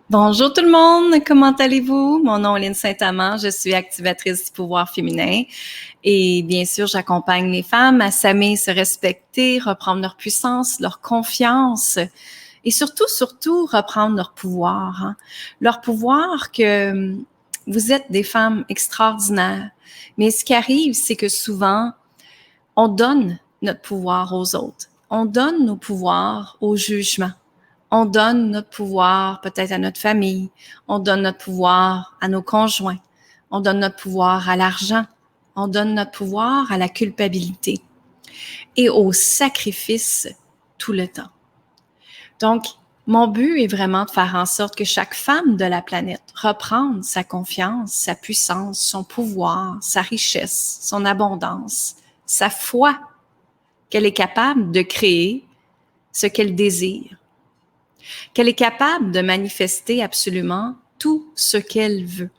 Bonjour tout le monde, comment allez-vous? Mon nom est Lynne Saint-Amand, je suis activatrice du pouvoir féminin et bien sûr, j'accompagne les femmes à s'aimer, se respecter, reprendre leur puissance, leur confiance et surtout, reprendre leur pouvoir. Leur pouvoir que vous êtes des femmes extraordinaires, mais ce qui arrive, c'est que souvent, on donne notre pouvoir aux autres. On donne nos pouvoirs au jugement. On donne notre pouvoir peut-être à notre famille. On donne notre pouvoir à nos conjoints. On donne notre pouvoir à l'argent. On donne notre pouvoir à la culpabilité et au sacrifice tout le temps. Donc, mon but est vraiment de faire en sorte que chaque femme de la planète reprenne sa confiance, sa puissance, son pouvoir, sa richesse, son abondance, sa foi, qu'elle est capable de créer ce qu'elle désire, qu'elle est capable de manifester absolument tout ce qu'elle veut.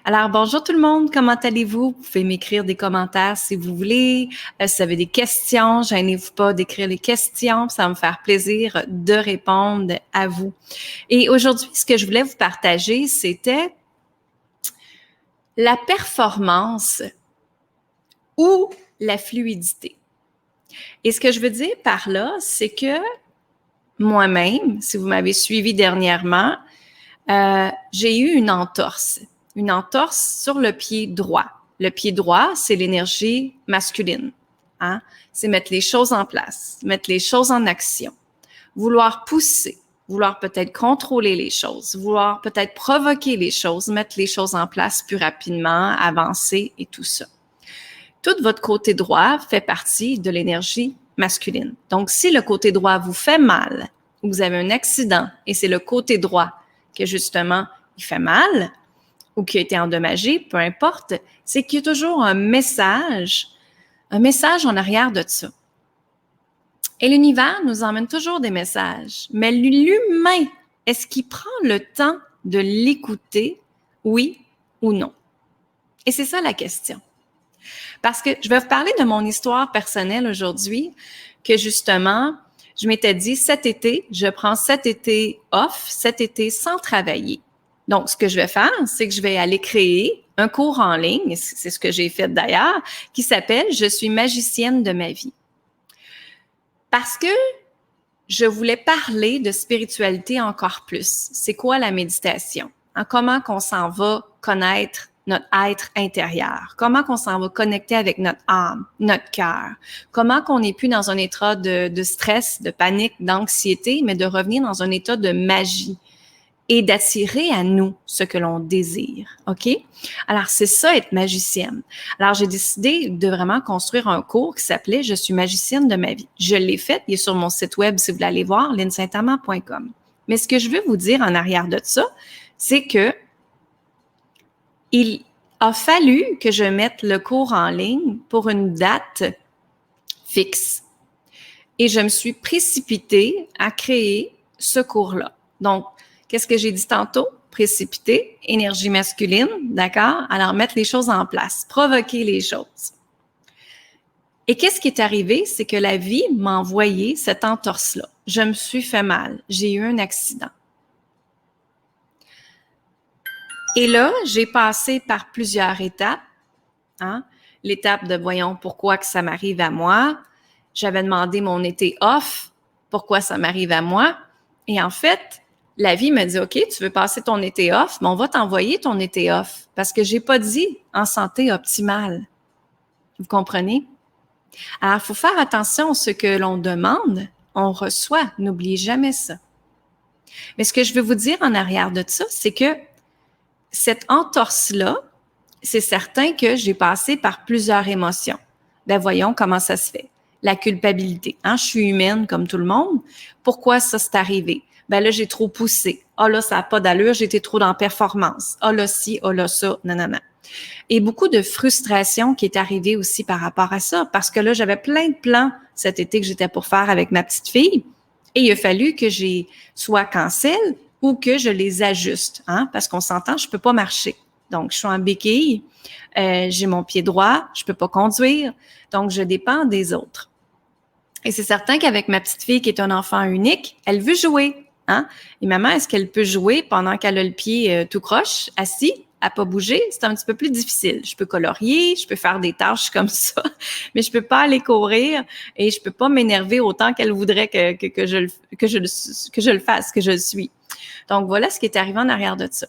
Alors, bonjour tout le monde, comment allez-vous? Vous pouvez m'écrire des commentaires si vous voulez. Si vous avez des questions, gênez-vous pas d'écrire les questions, ça va me faire plaisir de répondre à vous. Et aujourd'hui, ce que je voulais vous partager, c'était la performance ou la fluidité. Et ce que je veux dire par là, c'est que moi-même, si vous m'avez suivi dernièrement, j'ai eu une entorse sur le pied droit. Le pied droit, c'est l'énergie masculine. Hein? C'est mettre les choses en place, mettre les choses en action, vouloir pousser, vouloir peut-être contrôler les choses, vouloir peut-être provoquer les choses, mettre les choses en place plus rapidement, avancer et tout ça. Tout votre côté droit fait partie de l'énergie masculine. Donc, si le côté droit vous fait mal, ou vous avez un accident et c'est le côté droit que justement il fait mal ou qui a été endommagé, peu importe, c'est qu'il y a toujours un message en arrière de ça. Et l'univers nous emmène toujours des messages. Mais l'humain, est-ce qu'il prend le temps de l'écouter, oui ou non? Et c'est ça la question. Parce que je vais vous parler de mon histoire personnelle aujourd'hui, que justement, je m'étais dit, cet été, je prends cet été off, cet été sans travailler. Donc, ce que je vais faire, c'est que je vais aller créer un cours en ligne, c'est ce que j'ai fait d'ailleurs, qui s'appelle « Je suis magicienne de ma vie ». Parce que je voulais parler de spiritualité encore plus. C'est quoi la méditation? Comment qu'on s'en va connaître notre être intérieur? Comment qu'on s'en va connecter avec notre âme, notre cœur? Comment qu'on n'est plus dans un état de stress, de panique, d'anxiété, mais de revenir dans un état de magie et d'attirer à nous ce que l'on désire, OK? Alors, c'est ça, être magicienne. Alors, j'ai décidé de vraiment construire un cours qui s'appelait « Je suis magicienne de ma vie ». Je l'ai fait, il est sur mon site web si vous voulez aller voir, lynnesaintamand.com. Mais ce que je veux vous dire en arrière de ça, c'est que il a fallu que je mette le cours en ligne pour une date fixe. Et je me suis précipitée à créer ce cours-là. Donc, qu'est-ce que j'ai dit tantôt? Précipiter, énergie masculine, d'accord? Alors, mettre les choses en place, provoquer les choses. Et qu'est-ce qui est arrivé? C'est que la vie m'a envoyé cette entorse-là. Je me suis fait mal. J'ai eu un accident. Et là, j'ai passé par plusieurs étapes. Hein? L'étape de, voyons, pourquoi que ça m'arrive à moi? J'avais demandé mon été off. Pourquoi ça m'arrive à moi? Et en fait, la vie me dit, OK, tu veux passer ton été off, mais on va t'envoyer ton été off parce que j'ai pas dit en santé optimale. Vous comprenez? Alors, il faut faire attention à ce que l'on demande, on reçoit. N'oubliez jamais ça. Mais ce que je veux vous dire en arrière de ça, c'est que cette entorse-là, c'est certain que j'ai passé par plusieurs émotions. Ben voyons comment ça se fait. La culpabilité. Hein? Je suis humaine comme tout le monde. Pourquoi ça s'est arrivé? Ben là, j'ai trop poussé. Ah là, ça n'a pas d'allure, j'étais trop dans performance. Ah là, ci, ah là, ça, nanana. Et beaucoup de frustration qui est arrivée aussi par rapport à ça, parce que là, j'avais plein de plans cet été que j'étais pour faire avec ma petite fille, et il a fallu que j'ai soit cancel ou que je les ajuste, hein, parce qu'on s'entend, je peux pas marcher. Donc, je suis en béquille, j'ai mon pied droit, je peux pas conduire, donc je dépends des autres. Et c'est certain qu'avec ma petite fille qui est un enfant unique, elle veut jouer. Hein? Et maman, est-ce qu'elle peut jouer pendant qu'elle a le pied tout croche, assis, à pas bouger? C'est un petit peu plus difficile. Je peux colorier, je peux faire des tâches comme ça, mais je peux pas aller courir et je peux pas m'énerver autant qu'elle voudrait que je le fasse, que je le suis. Donc, voilà ce qui est arrivé en arrière de ça.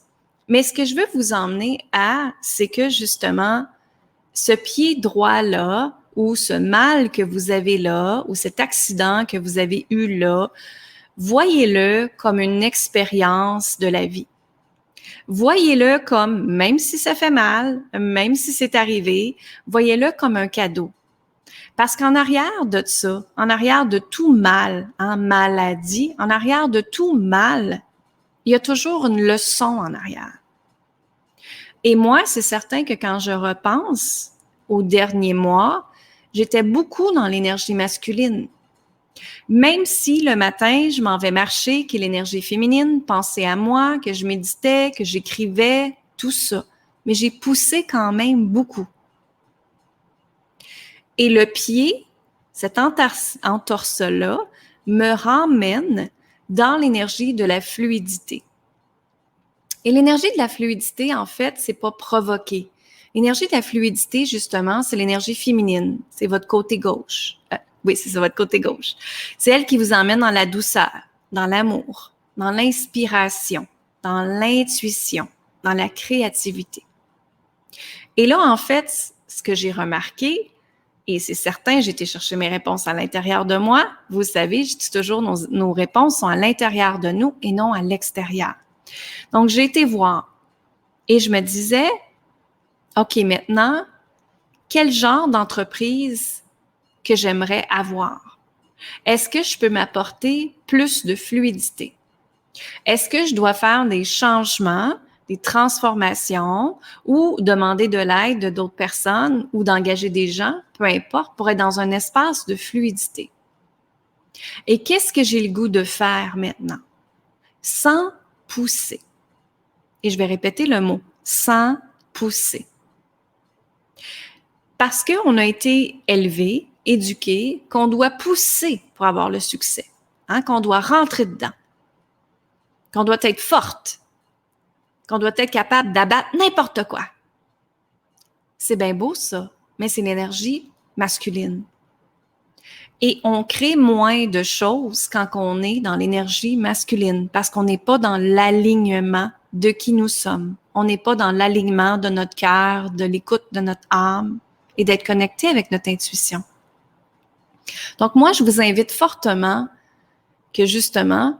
Mais ce que je veux vous emmener à, c'est que justement, ce pied droit-là, ou ce mal que vous avez là, ou cet accident que vous avez eu là, voyez-le comme une expérience de la vie. Voyez-le comme, même si ça fait mal, même si c'est arrivé, voyez-le comme un cadeau. Parce qu'en arrière de ça, en arrière de tout mal, maladie, en arrière de tout mal, il y a toujours une leçon en arrière. Et moi, c'est certain que quand je repense aux derniers mois, j'étais beaucoup dans l'énergie masculine. Même si le matin, je m'en vais marcher, qui est l'énergie féminine, penser à moi, que je méditais, que j'écrivais, tout ça. Mais j'ai poussé quand même beaucoup. Et le pied, cette entorse-là, me ramène dans l'énergie de la fluidité. Et l'énergie de la fluidité, en fait, c'est pas provoqué. L'énergie de la fluidité, justement, c'est l'énergie féminine. C'est votre côté gauche. Oui, c'est ça, votre côté gauche. C'est elle qui vous emmène dans la douceur, dans l'amour, dans l'inspiration, dans l'intuition, dans la créativité. Et là, en fait, ce que j'ai remarqué, et c'est certain, j'ai été chercher mes réponses à l'intérieur de moi. Vous savez, je dis toujours, nos réponses sont à l'intérieur de nous et non à l'extérieur. Donc, j'ai été voir et je me disais, OK, maintenant, quel genre d'entreprise que j'aimerais avoir? Est-ce que je peux m'apporter plus de fluidité? Est-ce que je dois faire des changements, des transformations ou demander de l'aide de d'autres personnes ou d'engager des gens, peu importe, pour être dans un espace de fluidité? Et qu'est-ce que j'ai le goût de faire maintenant? Sans pousser. Et je vais répéter le mot, sans pousser. Parce qu'on a été élevé, éduqué, qu'on doit pousser pour avoir le succès, qu'on doit rentrer dedans, qu'on doit être forte, qu'on doit être capable d'abattre n'importe quoi. C'est bien beau ça, mais c'est l'énergie masculine. Et on crée moins de choses quand on est dans l'énergie masculine parce qu'on n'est pas dans l'alignement de qui nous sommes. On n'est pas dans l'alignement de notre cœur, de l'écoute de notre âme et d'être connecté avec notre intuition. Donc moi, je vous invite fortement que justement,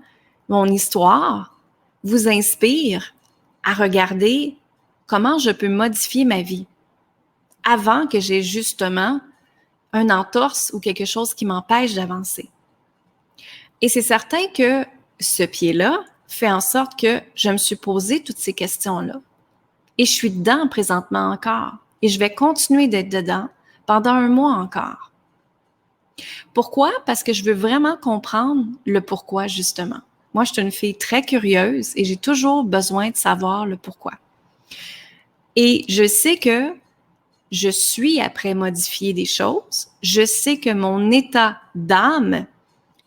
mon histoire vous inspire à regarder comment je peux modifier ma vie avant que j'ai justement un entorse ou quelque chose qui m'empêche d'avancer. Et c'est certain que ce pied-là fait en sorte que je me suis posé toutes ces questions-là. Et je suis dedans présentement encore. Et je vais continuer d'être dedans pendant 1 mois encore. Pourquoi? Parce que je veux vraiment comprendre le pourquoi, justement. Moi, je suis une fille très curieuse et j'ai toujours besoin de savoir le pourquoi. Et je sais que je suis après modifier des choses. Je sais que mon état d'âme,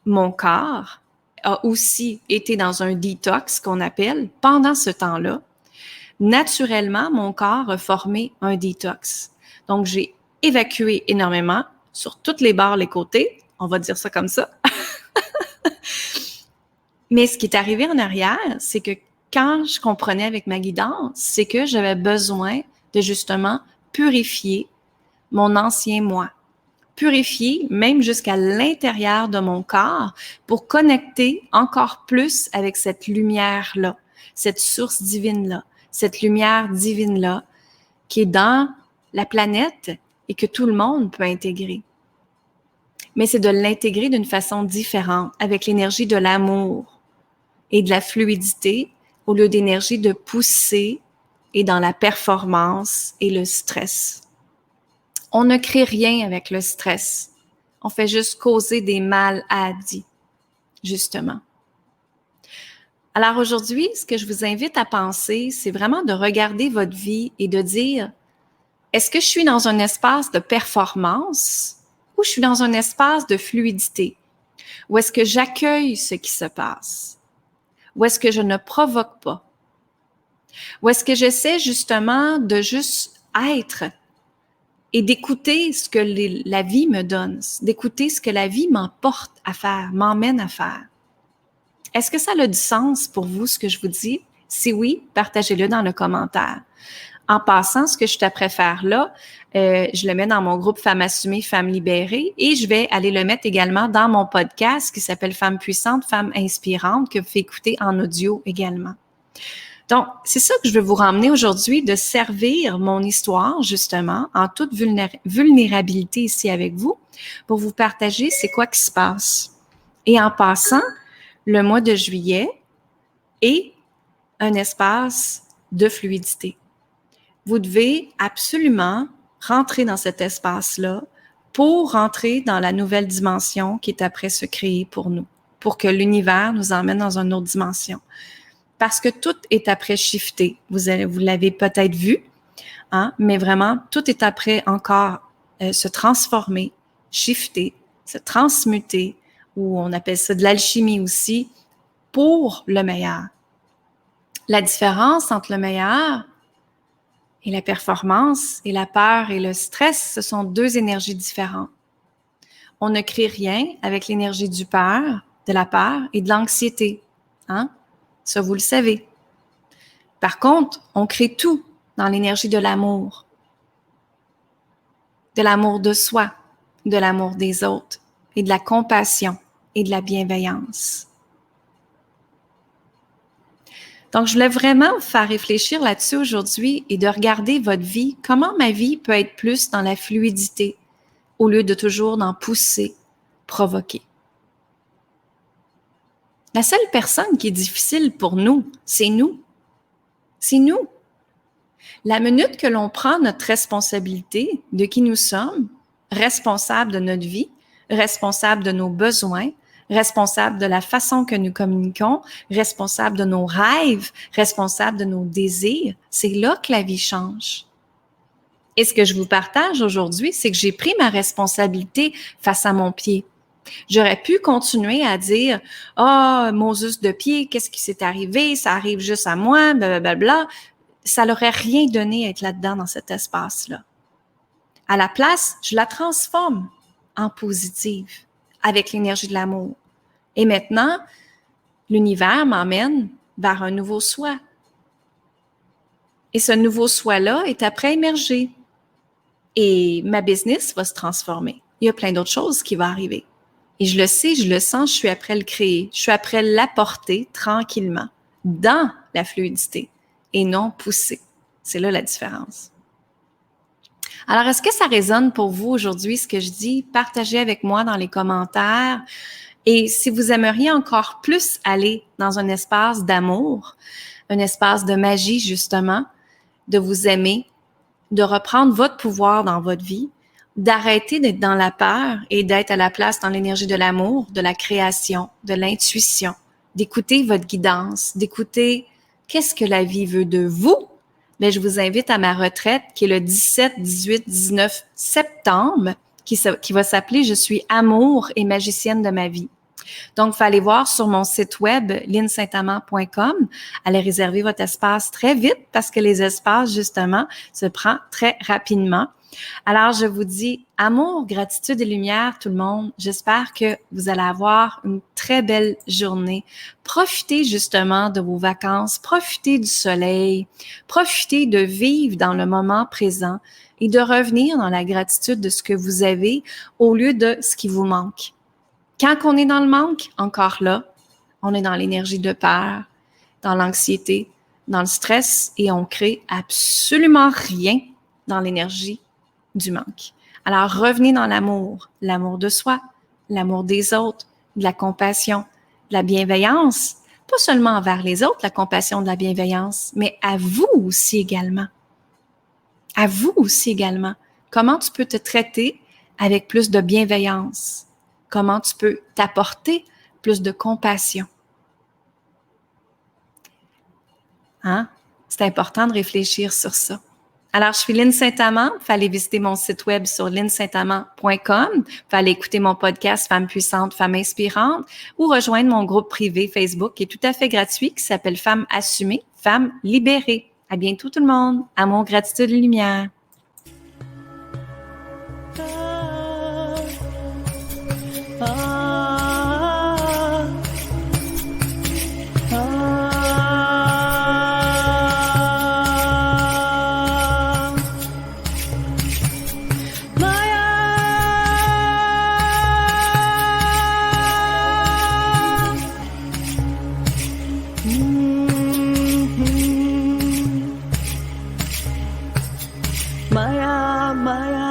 mon corps, a aussi été dans un détox qu'on appelle pendant ce temps-là. Naturellement, mon corps a formé un détox. Donc, j'ai évacué énormément sur toutes les bords, les côtés. On va dire ça comme ça. Mais ce qui est arrivé en arrière, c'est que quand je comprenais avec ma guidance, c'est que j'avais besoin de justement purifier mon ancien moi. Purifier même jusqu'à l'intérieur de mon corps pour connecter encore plus avec cette lumière-là, cette source divine-là, cette lumière divine-là qui est dans la planète et que tout le monde peut intégrer. Mais c'est de l'intégrer d'une façon différente, avec l'énergie de l'amour et de la fluidité, au lieu d'énergie de pousser et dans la performance et le stress. On ne crée rien avec le stress. On fait juste causer des maladies, justement. Alors aujourd'hui, ce que je vous invite à penser, c'est vraiment de regarder votre vie et de dire, est-ce que je suis dans un espace de performance ou je suis dans un espace de fluidité? Ou est-ce que j'accueille ce qui se passe? Ou est-ce que je ne provoque pas? Ou est-ce que j'essaie justement de juste être et d'écouter ce que la vie me donne, d'écouter ce que la vie m'emporte à faire, m'emmène à faire? Est-ce que ça a du sens pour vous, ce que je vous dis? Si oui, partagez-le dans le commentaire. En passant, ce que je t'apprête faire là, je le mets dans mon groupe Femmes assumées, Femmes libérées et je vais aller le mettre également dans mon podcast qui s'appelle Femmes puissantes, Femmes inspirantes que vous pouvez écouter en audio également. Donc, c'est ça que je veux vous ramener aujourd'hui, de servir mon histoire, justement, en toute vulnérabilité ici avec vous, pour vous partager c'est quoi qui se passe. Et en passant, le mois de juillet est un espace de fluidité. Vous devez absolument rentrer dans cet espace-là pour rentrer dans la nouvelle dimension qui est après se créer pour nous, pour que l'univers nous emmène dans une autre dimension. Parce que tout est après shifté. Vous l'avez peut-être vu, hein, mais vraiment, tout est après encore se transformer, shifter, se transmuter, ou on appelle ça de l'alchimie aussi, pour le meilleur. La différence entre le meilleur et la performance et la peur et le stress, ce sont deux énergies différentes. On ne crée rien avec l'énergie du peur, de la peur et de l'anxiété, hein? Ça, vous le savez. Par contre, on crée tout dans l'énergie de l'amour de soi, de l'amour des autres et de la compassion et de la bienveillance. Donc, je voulais vraiment vous faire réfléchir là-dessus aujourd'hui et de regarder votre vie, comment ma vie peut être plus dans la fluidité au lieu de toujours d'en pousser, provoquer. La seule personne qui est difficile pour nous, c'est nous. C'est nous. La minute que l'on prend notre responsabilité de qui nous sommes, responsable de notre vie, responsable de nos besoins, responsable de la façon que nous communiquons, responsable de nos rêves, responsable de nos désirs, c'est là que la vie change. Et ce que je vous partage aujourd'hui, c'est que j'ai pris ma responsabilité face à mon pied. J'aurais pu continuer à dire « Ah, Moses de pied, qu'est-ce qui s'est arrivé? Ça arrive juste à moi, blablabla. » Ça n'aurait rien donné à être là-dedans dans cet espace-là. À la place, je la transforme en positive avec l'énergie de l'amour. Et maintenant, l'univers m'emmène vers un nouveau soi. Et ce nouveau soi-là est après émerger. Et ma business va se transformer. Il y a plein d'autres choses qui vont arriver. Et je le sais, je le sens, je suis après le créer. Je suis après l'apporter tranquillement dans la fluidité et non pousser. C'est là la différence. Alors, est-ce que ça résonne pour vous aujourd'hui, ce que je dis? Partagez avec moi dans les commentaires. Et si vous aimeriez encore plus aller dans un espace d'amour, un espace de magie, justement, de vous aimer, de reprendre votre pouvoir dans votre vie, d'arrêter d'être dans la peur et d'être à la place dans l'énergie de l'amour, de la création, de l'intuition, d'écouter votre guidance, d'écouter qu'est-ce que la vie veut de vous. Mais je vous invite à ma retraite qui est le 17, 18, 19 septembre, qui va s'appeler « Je suis amour et magicienne de ma vie ». Donc, il faut aller voir sur mon site web, linsaintamant.com. Allez réserver votre espace très vite parce que les espaces, justement, se prennent très rapidement. Alors, je vous dis amour, gratitude et lumière, tout le monde. J'espère que vous allez avoir une très belle journée. Profitez justement de vos vacances, profitez du soleil, profitez de vivre dans le moment présent et de revenir dans la gratitude de ce que vous avez au lieu de ce qui vous manque. Quand on est dans le manque, encore là, on est dans l'énergie de peur, dans l'anxiété, dans le stress et on crée absolument rien dans l'énergie du manque. Alors, revenez dans l'amour de soi, l'amour des autres, de la compassion, de la bienveillance, pas seulement envers les autres, la compassion, de la bienveillance, mais à vous aussi également. À vous aussi également. Comment tu peux te traiter avec plus de bienveillance? Comment tu peux t'apporter plus de compassion? Hein? C'est important de réfléchir sur ça. Alors, je suis Lynne Saint-Amand. Vous pouvez aller visiter mon site web sur lynnesaintamand.com. Vous pouvez aller écouter mon podcast Femmes puissantes, Femmes inspirantes ou rejoindre mon groupe privé Facebook qui est tout à fait gratuit qui s'appelle Femmes assumées, Femmes libérées. À bientôt tout le monde. Amour, gratitude, lumière. Maya, Maya.